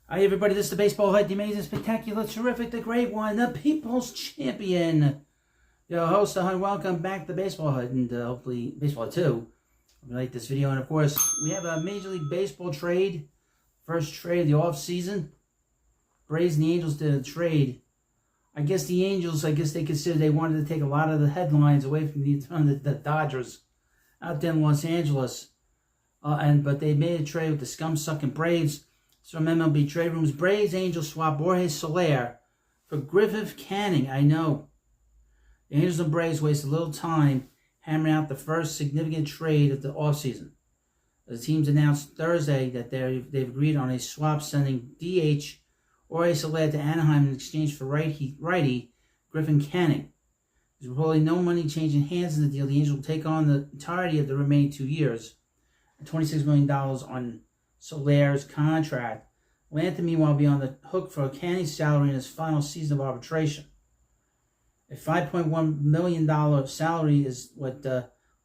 Hi everybody, this is the Baseball Hut, the amazing, spectacular, terrific, the great one, the People's Champion. Your host, welcome back to the Baseball Hut, and hopefully Baseball Hut 2. If you like this video, and of course, we have a Major League Baseball trade. First trade of the offseason. Braves and the Angels did a trade. I guess the Angels, they considered they wanted to take a lot of the headlines away from the Dodgers out there in Los Angeles. But they made a trade with the scum-sucking Braves. So from MLB trade rooms, Braves Angels swap Jorge Soler for Griffith Canning. I know. The Angels and Braves wasted a little time hammering out the first significant trade of the offseason. The teams announced Thursday that they've agreed on a swap, sending DH Jorge Soler to Anaheim in exchange for righty Griffith Canning. There's probably no money changing hands in the deal. The Angels will take on the entirety of the remaining 2 years, $26 million on Soler's contract. Atlanta, meanwhile, will be on the hook for Canning's salary in his final season of arbitration. A $5.1 million salary is what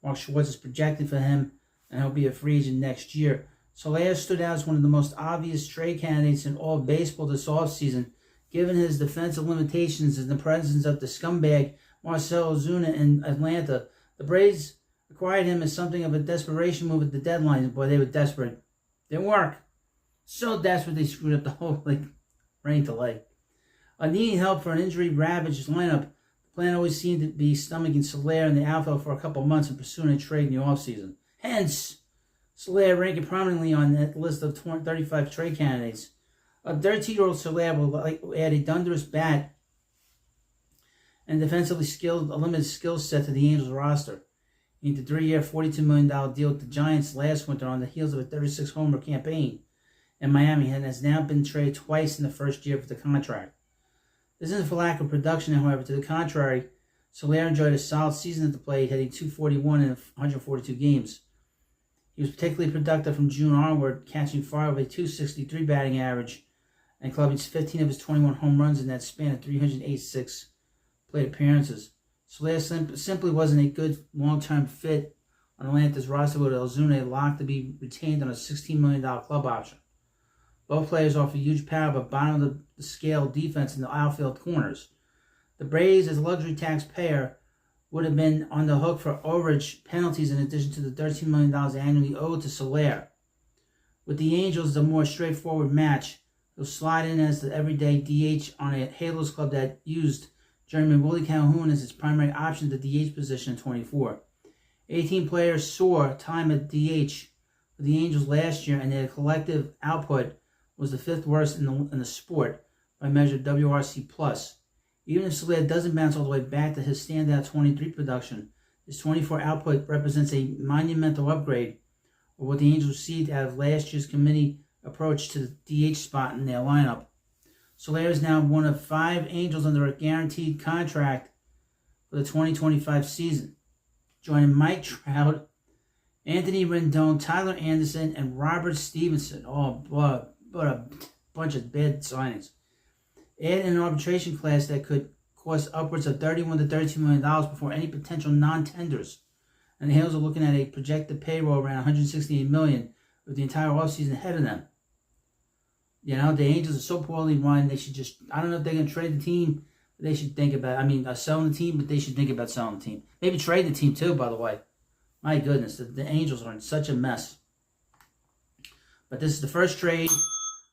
Mark Schwartz is projected for him, and he'll be a free agent next year. Soler stood out as one of the most obvious trade candidates in all of baseball this offseason, given his defensive limitations and the presence of the scumbag Marcell Ozuna in Atlanta. The Braves acquired him as something of a desperation move at the deadline. Boy, they were desperate. Didn't work. So desperate they screwed up the whole rain delay. Needing help for an injury-ravaged lineup, the plan always seemed to be stomaching Soler in the outfield for a couple months and pursuing a trade in the offseason. Hence, Soler ranking prominently on that list of 35 trade candidates. A 13-year-old Soler will add a thunderous bat and defensively skilled, a limited skill set to the Angels roster. He inked a 3-year, $42 million deal with the Giants last winter on the heels of a 36-homer campaign in Miami, and has now been traded twice in the first year of the contract. This isn't for lack of production, however. To the contrary, Soler enjoyed a solid season at the plate, hitting .241 in 142 games. He was particularly productive from June onward, catching fire with a .263 batting average and clubbing 15 of his 21 home runs in that span of 386 plate appearances. Soler simply wasn't a good long-term fit on Atlanta's roster, with Ozuna locked to be retained on a $16 million club option. Both players offer huge power, but bottom of the scale defense in the outfield corners. The Braves, as a luxury taxpayer, would have been on the hook for overage penalties in addition to the $13 million annually owed to Soler. With the Angels, a more straightforward match. He'll slide in as the everyday DH on a Halos club that used Journeyman Willie Calhoun as its primary option at the DH position in 24. 18 players saw time at DH for the Angels last year, and their collective output was the 5th worst in the sport by measured WRC+. Even if Soler doesn't bounce all the way back to his standout 23 production, his 24 output represents a monumental upgrade of what the Angels received out of last year's committee approach to the DH spot in their lineup. Soler is now one of 5 Angels under a guaranteed contract for the 2025 season, joining Mike Trout, Anthony Rendon, Tyler Anderson, and Robert Stevenson. Oh, boy, what a bunch of bad signings. Add an arbitration class that could cost upwards of $31 to $32 million before any potential non-tenders. And the Halos are looking at a projected payroll around $168 million with the entire offseason ahead of them. You know, the Angels are so poorly run, they should just, I don't know if they're going to trade the team, but they should think about, selling the team, but they should think about selling the team. Maybe trade the team too, by the way. My goodness, the Angels are in such a mess. But this is the first trade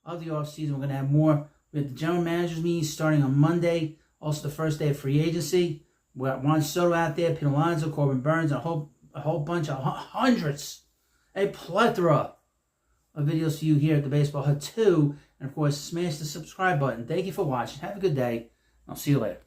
of the offseason. We're going to have more. We have the general managers meeting starting on Monday. Also the first day of free agency. We got Juan Soto out there, Pete Alonso, Corbin Burns, a whole bunch of hundreds, a plethora of videos for you here at the Baseball Hut 2. And of course, smash the subscribe button. Thank you for watching. Have a good day. I'll see you later.